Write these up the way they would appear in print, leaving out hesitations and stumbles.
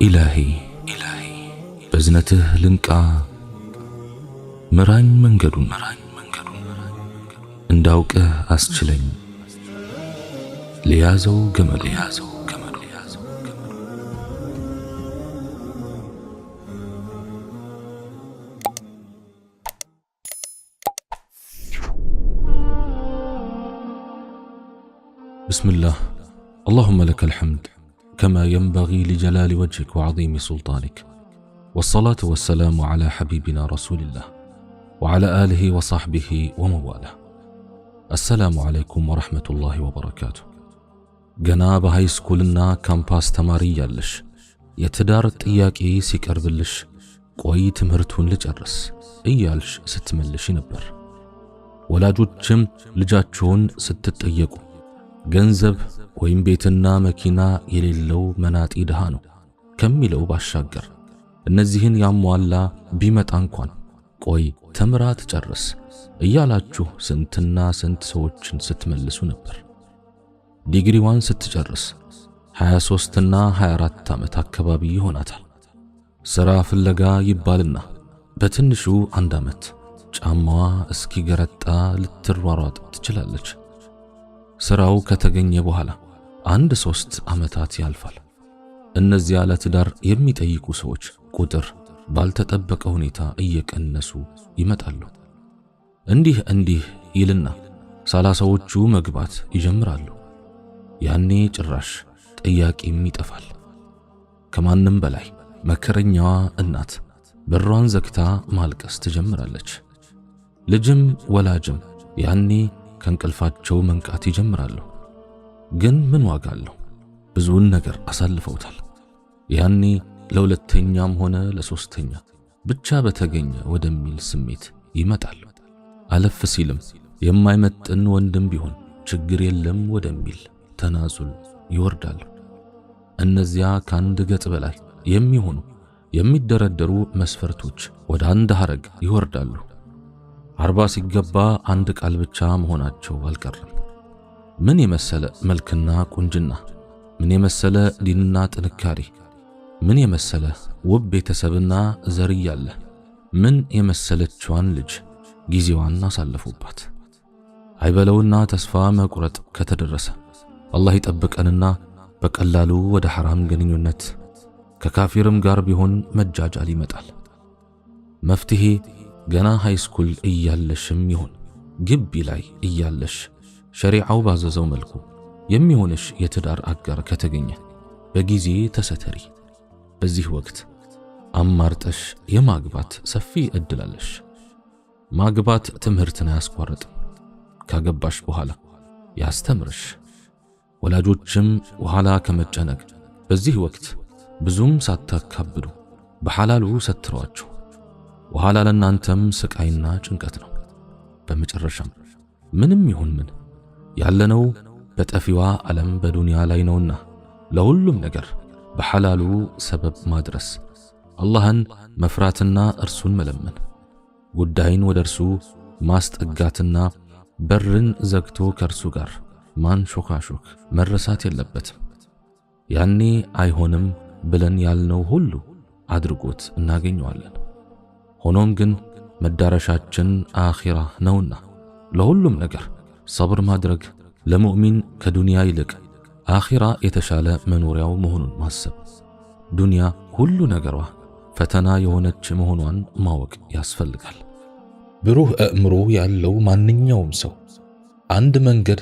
إلهي بزنته لنكا مران منجدون انداوك أسجلين ليازو جمل بسم الله. اللهم لك الحمد كما ينبغي لجلال وجهك وعظيم سلطانك، والصلاة والسلام على حبيبنا رسول الله وعلى آله وصحبه ومواله. السلام عليكم ورحمة الله وبركاته. جناب هاي سكولنا كامباس تماري يالش يتدار التياكي سيكربلش قوي تمهرتون لجرس ايالش ستملش نبر ولا جوجم لجاتشون ستتأيقو ገንዘብ ወይም ቤትና መኪና የሌለው መናጢ ድሃ ነው ከሚለው ባሻገር እነዚህን ያሟላ ቢመጣ እንኳን ቆይ ተምራ ትጨርስ እያላችሁ ስንትና ስንት ሰዎችን ስትመልሱ ነበር። ዲግሪዋን ስትጨርስ 23 እና 24 ዓመት አካባቢ ይሆናታል። ስራ ፍለጋ ይባልና በትንሹ 1 ዓመት ጫማዋ እስኪገረጣ ልትሯሯጥ ትችላለች። ስራው ከተገኘ በኋላ 1-3 ዓመታት ያልፋል። እነዚያ ለትዳር የሚጠይቁ ሰዎች ቁጥር ባልተጠበቀ ሁኔታ እየቀነሱ ይመጣሉ። እንዲህ ይልና 30ዎቹ መግባት ይጀምራሉ። ያኔ ጭራሽ ጠያቂም ይጠፋል። ከማንም በላይ መከረኛዋ እናት በሯን ዘግታ ማልቀስ ትጀምራለች። ልጅም ወላጅም ያኔ ከንቅልፋቸው መንቃት ይጀምራሉ። ግን ምን ዋጋ አለው? ብዙውን ነገር አሳልፈውታል። ያኔ ለሁለተኛም ሆነ ለሶስተኛ ብቻ በተገኘ ወደሚል ስሜት ይመጣሉ። አለፍ ሲልም የማይመጥን ወንድም ቢሆን ችግር የለም ወደሚል ተናዙል ይወርዳሉ። እነዚያ ከአንድ ገጽ በላይ የሚሆኑ የሚደረደሩ መስፈርቶች ወደ አንድ ሐረግ ይወርዳሉ። 40 ሲገባ አንድ ቃል ብቻ መሆናቸው አልቀረም። ምን የመሰለ መልክና ቁንጅና፣ ምን የመሰለ ዲንና ጥንካሬ፣ ምን የመሰለ ውብ ቤተሰብና ዘር ያለ፣ ምን የመሰለችዋን ልጅ ጊዜዋን አሳለፉባት። አይበለውና ተስፋ መቁረጥ ከተደረሰ አላህ ይጠብቀንና በቀላሉ ወደ ሐራም ግንኙነት ከካፊርም ጋር ቢሆን መጃጃል ይመጣል። መፍትሄ ገና ሃይስኩል እያለሽም ይሁን ግቢ ላይ እያለሽ ሸሪዓው ባዘዘው መልኩ የሚሆንሽ የትዳር አጋር ከተገኘ በጊዜ ተሰተሪ። በዚህ ወቅት አማርጠሽ የማግባት ሰፊ እድል አለሽ። ማግባት ትምህርትን አያስቋርጥም። ካገባሽ በኋላ ያስተምርሽ። ወላጆችም በኋላ ከመጨነቅ በዚህ ወቅት ብዙም ሳታካብዱ በሐላሉ ሰትሯቸው። ወኋላ ለናንተም ስቃይና ጭንቀት ነው። በመጨረሻም ምንም ይሁን ምን ያለነው በጠፊዋ ዓለም በዱንያ ላይ ነውና ለሁሉም ነገር በሐላሉ ሰበብ ማድረስ፣ አላህን መፍራትና እርሱን መለመን፣ ጉዳይን ወደ እርሱ ማስጠጋትና በርን ዘግቶ ከእርሱ ጋር ማንሾካሾክ መረሳት የለበትም። ያኔ አይሆንም ብለን ያልነው ሁሉ አድርጎት እናገኘዋለን። ሆኖም ግን መዳረሻችን አኺራ ነውና ለሁሉም ነገር ሰብር ማድረግ፣ ለሙእሚን ከዱንያ ይልቅ አኺራ የተሻለ መኖሪያው መሆኑን ማሰብ፣ ዱንያ ሁሉ ነገሯ ፈተና የሆነች መሆኗን ማወቅ ያስፈልጋል። ብሩህ አእምሮ ያለው ማንኛውም ሰው አንድ መንገድ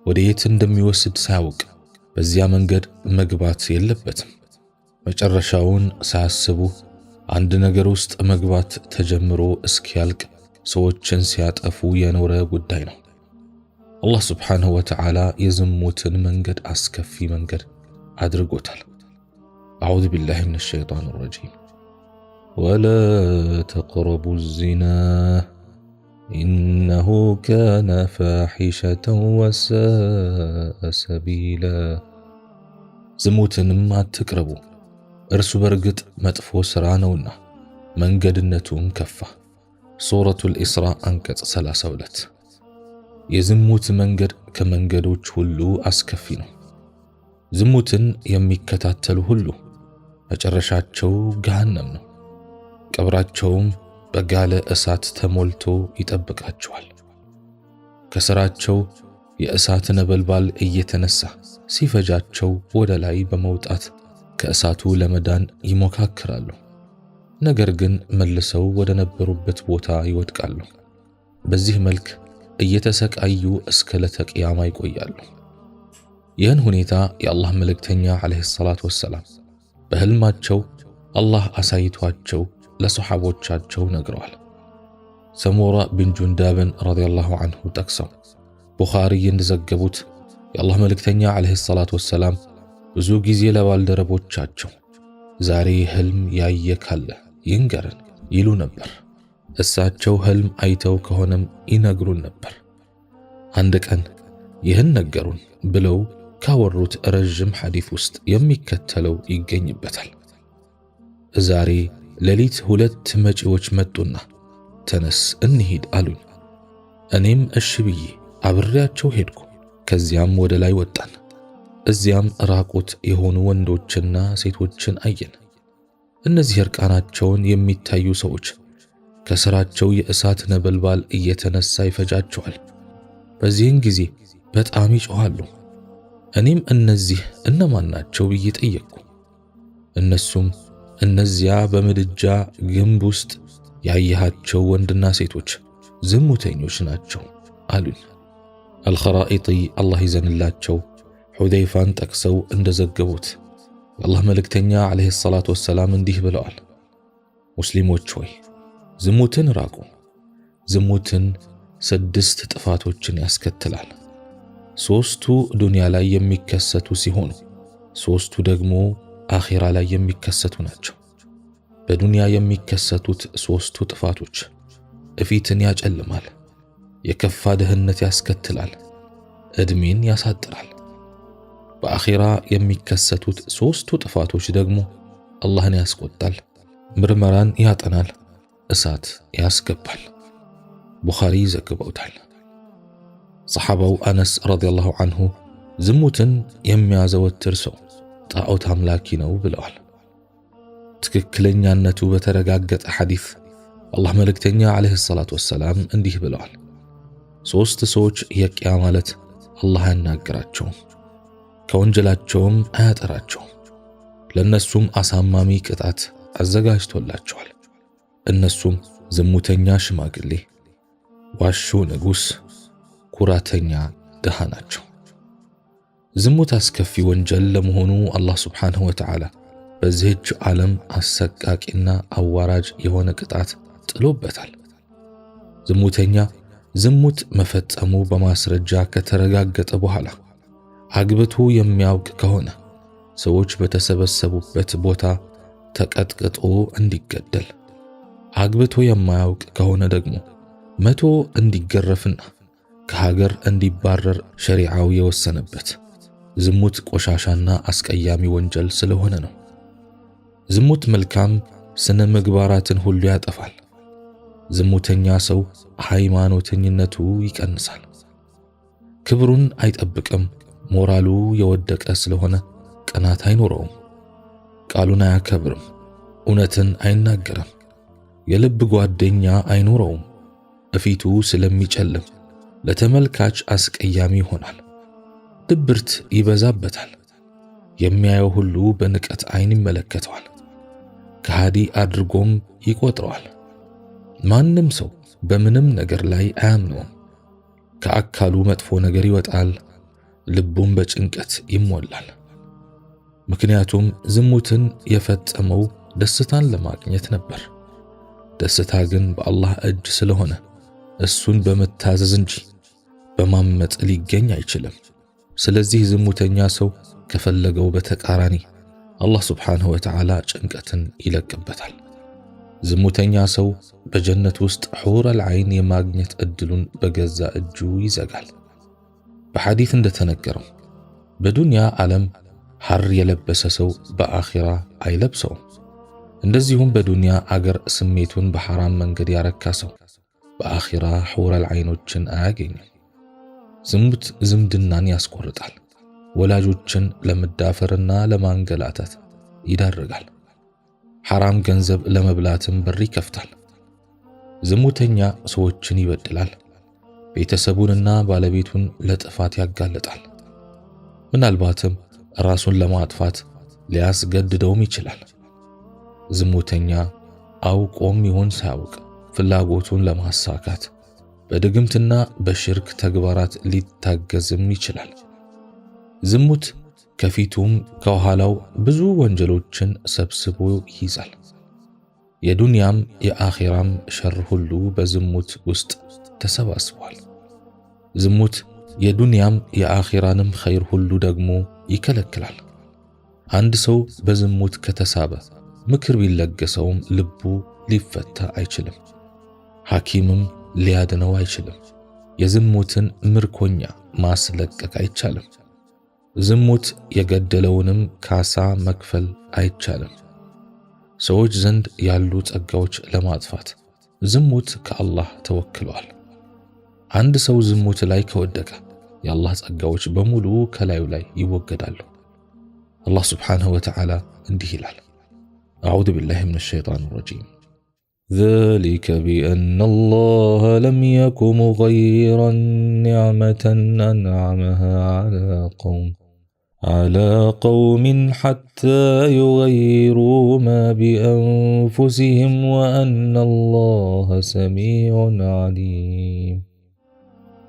ወደ የት እንደሚወስድ ሳያውቅ በዚያ መንገድ መግባት የለበትም። መጨረሻውን ሳያስቡ አንድ ነገር ውስጥ መግባት ተጀምሮ እስኪያልቅ ሰዎችን ሲያጠፉ የኖረ ጉዳይ ነው። አላህ ሱብሓነሁ ወተዓላ የዝሙትን መንገድ አስከፊ መንገድ አድርጎታል። አዑዙ ቢላሂ ሚነ ሸይጣኒ ረጂም። ወላ ተቅረቡ ዚና ኢነሁ ካነ ፋሒሸተን ወሳአ ሰቢላ። ዝሙትንም አትቅረቡ እርሱ በርግጥ መጥፎ ሥራ ነውና መንገድነቱም ከፋ። ሱረቱል ኢስራ አንቀጽ 32። የዝሙት መንገድ ከመንገዶች ሁሉ አስከፊ ነው። ዝሙትን የሚከታተሉ ሁሉ መጨረሻቸው ገሃነም ነው። ቀብራቸውም በጋለ እሳት ተሞልቶ ይጠብቃቸዋል። ከስራቸው የእሳት ነበልባል እየተነሳ ሲፈጃቸው ወደ ላይ በመውጣት ከእሳቱ ለመዳን ይሞካክራሉ። ነገር ግን መልሰው ወደ ነበሩበት ቦታ ይወድቃሉ። በዚህ መልክ እየተሰቃዩ እስከ ለተቂያማ ይቆያሉ። ይህን ሁኔታ የአላህ መልእክተኛ ዓለይሂ ሰላቱ ወሰላም በህልማቸው አላህ አሳይቷቸው ለሰሓቦቻቸው ነግረዋል። ሰሙራ ብን ጁንዳብን ረዲየላሁ ዐንሁ ጠቅሰው ቡኻሪ እንደዘገቡት የአላህ መልእክተኛ ዓለይሂ ሰላቱ ወሰላም ብዙ ጊዜ ለባልደረቦቻቸው ዛሬ ህልም ያየ ካለ ይንገረን ይሉ ነበር። እሳቸው ህልም አይተው ከሆነም ይነግሩን ነበር። አንድ ቀን ይህን ነገሩን ብለው ካወሩት ረጅም ሐዲስ ውስጥ የሚከተለው ይገኝበታል። ዛሬ ሌሊት 2 መጪዎች መጡና ተነስ እንሂድ አሉኝ። እኔም እሺ ብዬ አብሬያቸው ሄድኩ። ከዚያም ወደ ላይ ወጣን። እዚያም ራቁት የሆኑ ወንዶችና ሴቶችን አየን። እነዚህ እርቃናቸውን የሚታዩ ሰዎች ከስራቸው የእሳት ነበልባል እየተነሳ ይፈጃቸዋል። በዚህን ጊዜ በጣም ይጮኻሉ። እኔም እነዚህ እነማን ናቸው ብዬ ጠየቅኩ። እነሱም እነዚያ በምድጃ ግንብ ውስጥ ያየሃቸው ወንድና ሴቶች ዝሙተኞች ናቸው አሉኝ። አልኸራኢጢ አላህ ይዘንላቸው ሑዘይፋን ጠቅሰው እንደዘገቡት የአላህ መልእክተኛ ዓለይሂ ሰላቱ ወሰላም እንዲህ ብለዋል፣ ሙስሊሞች ሆይ ዝሙትን ራቁ። ዝሙትን 6 ጥፋቶችን ያስከትላል። 3ቱ ዱንያ ላይ የሚከሰቱ ሲሆኑ 3ቱ ደግሞ አኺራ ላይ የሚከሰቱ ናቸው። በዱንያ የሚከሰቱት 3ቱ ጥፋቶች እፊትን ያጨልማል፣ የከፋ ድህነት ያስከትላል፣ ዕድሜን ያሳጥራል። በአኺራ የሚከሰቱት 3ቱ ጥፋቶች ደግሞ አላህን ያስቆጣል፣ ምርመራን ያጠናል፣ እሳት ያስገባል። ቡኻሪ ዘግበውታል። ሰሓባው አነስ ረዲየላሁ ዐንሁ ዝሙትን የሚያዘወትር ሰው ጣዖት አምላኪ ነው ብለዋል። ትክክለኛነቱ በተረጋገጠ ሐዲስ አላህ መልእክተኛ ዓለይሂ ሰላቱ ወሰላም እንዲህ ብለዋል፣ 3 ሰዎች የቂያማ ዕለት አላህ አያናግራቸውም፣ ከወንጀላቸውም አያጠራቸውም፣ ለነሱም አሳማሚ ቅጣት አዘጋጅቶላቸዋል። እነሱም ዝሙተኛ ሽማግሌ፣ ዋሹ ንጉሥ፣ ኩራተኛ ድሃ ናቸው። ዝሙት አስከፊ ወንጀል ለመሆኑ አላህ ሱብሓነሁ ወተዓላ በዚህች ዓለም አሰቃቂና አዋራጅ የሆነ ቅጣት ጥሎበታል። ዝሙተኛ ዝሙት መፈጸሙ በማስረጃ ከተረጋገጠ በኋላ አግብቶ የሚያውቅ ከሆነ ሰዎች በተሰበሰቡበት ቦታ ተቀጥቅጦ እንዲገደል፣ አግብቶ የማያውቅ ከሆነ ደግሞ 100 እንዲገረፍና ከሀገር እንዲባረር ሸሪዓው የወሰነበት ዝሙት ቆሻሻና አስቀያሚ ወንጀል ስለሆነ ነው። ዝሙት መልካም ስነ ምግባራትን ሁሉ ያጠፋል። ዝሙተኛ ሰው ሃይማኖተኝነቱ ይቀንሳል፣ ክብሩን አይጠብቅም፣ ሞራሉ የወደቀ ስለሆነ ቅናት አይኖረውም፣ ቃሉን አያከብርም፣ እውነትን አይናገርም፣ የልብ ጓደኛ አይኖረውም። እፊቱ ስለሚጨልም ለተመልካች አስቀያሚ ይሆናል፣ ድብርት ይበዛበታል፣ የሚያየው ሁሉ በንቀት አይን ይመለከተዋል፣ ከሃዲ አድርጎም ይቆጥረዋል። ማንም ሰው በምንም ነገር ላይ አያምነውም። ከአካሉ መጥፎ ነገር ይወጣል፣ ልቡም በጭንቀት ይሞላል። ምክንያቱም ዝሙትን የፈጸመው ደስታን ለማግኘት ነበር። ደስታ ግን በአላህ እጅ ስለሆነ እሱን በመታዘዝ እንጂ በማመጽ ሊገኝ አይችልም። ስለዚህ ዝሙተኛ ሰው ከፈለገው በተቃራኒ አላህ ሱብሓነሁ ወተዓላ ጭንቀትን ይለቅበታል። ዝሙተኛ ሰው በጀነት ውስጥ ሑረል ዐይን የማግኘት እድሉን በገዛ እጁ ይዘጋል። በሐዲስ እንደተነገረው በዱንያ ዓለም ሐር የለበሰ ሰው በአኺራ አይለብሰውም። እንደዚሁም በዱንያ አገር ስሜቱን በሐራም መንገድ ያረካ ሰው በአኺራ ሑረል ዐይኖችን አያገኝም። ዝሙት ዝምድናን ያስቆርጣል፣ ወላጆችን ለመዳፈርና ለማንገላታት ይዳርጋል። ሐራም ገንዘብ ለመብላትም በር ይከፍታል። ዝሙተኛ ሰዎችን ይበድላል፣ ቤተሰቡንና ባለቤቱን ለጥፋት ያጋልጣል። ምናልባትም ራሱን ለማጥፋት ሊያስገድደውም ይችላል። ዝሙተኛ አውቆም ይሁን ሳያውቅ ፍላጎቱን ለማሳካት በድግምትና በሽርክ ተግባራት ሊታገዝም ይችላል። ዝሙት ከፊቱም ከኋላው ብዙ ወንጀሎችን ሰብስቦ ይይዛል። የዱንያም የአኺራም ሸር ሁሉ በዝሙት ውስጥ ተሰባስቧል። ዝሙት የዱንያም የአኺራንም ኸይር ሁሉ ደግሞ ይከለክላል። አንድ ሰው በዝሙት ከተሳበ ምክር ቢለገሰውም ልቡ ሊፈታ አይችልም። ሐኪምም ሊያድነው አይችልም። የዝሙትን ምርኮኛ ማስለቀቅ አይቻልም። ዝሙት የገደለውንም ካሳ መክፈል አይቻልም። ሰዎች ዘንድ ያሉ ጸጋዎች ለማጥፋት ዝሙት ከአላህ ተወክሏል። አንድ ሰው ዝሙት ላይ ከወደቀ የአላህ ጸጋዎች በሙሉ ከላዩ ላይ ይወገዳሉ። አላህ ስብሓንሁ ወተዓላ እንዲህ ይላል፣ አዑዙ ቢላሂ ሚነ ሸይጣኒ ረጂም ذلك بأن الله لم يك مغيرا نعمة أنعمها على قوم حتى يغيروا ما بأنفسهم وأن الله سميع عليم።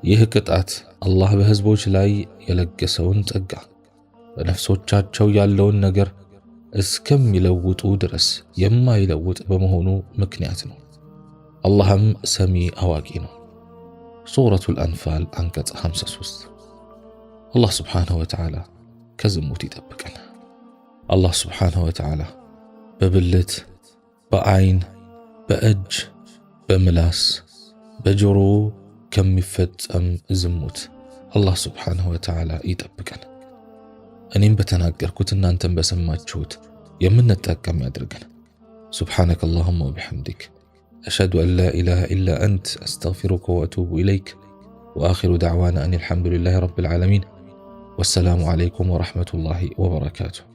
ይህ ቅጣት አላህ በህዝቦች ላይ የለገሰውን ጸጋ በነፍሶቻቸው ያለውን ነገር እስከሚለውጡ ድረስ የማይለውጥ በመሆኑ ምክንያት ነው። አላህም ሰሚ አዋቂ ነው። ሱረቱል አንፋል አንቀጽ 53። አላህ ስብሓንሁ ወተዓላ ከዝሙት ይጠብቀን። አላህ ስብሓንሁ ወተዓላ በብልት፣ በአይን፣ በእጅ፣ በምላስ፣ በጆሮ ከሚፈጸም ዝሙት አላህ ስብሓንሁ ወተዓላ ይጠብቀን። እኔም በተናገርኩት እናንተም በሰማችሁት የምንጠቀም ያድርገን። ሱብሓነከ አላሁመ ወቢሐምዲክ አሽሀዱ አን ላ ኢላሃ ኢላ አንት አስተግፊሩከ ወአቱቡ ኢለይክ ወአኺሩ ደዕዋና አን አልሐምዱሊላሂ ረቢል ዓለሚን ወሰላሙ ዓለይኩም ወረሕመቱላሂ ወበረካቱሁ።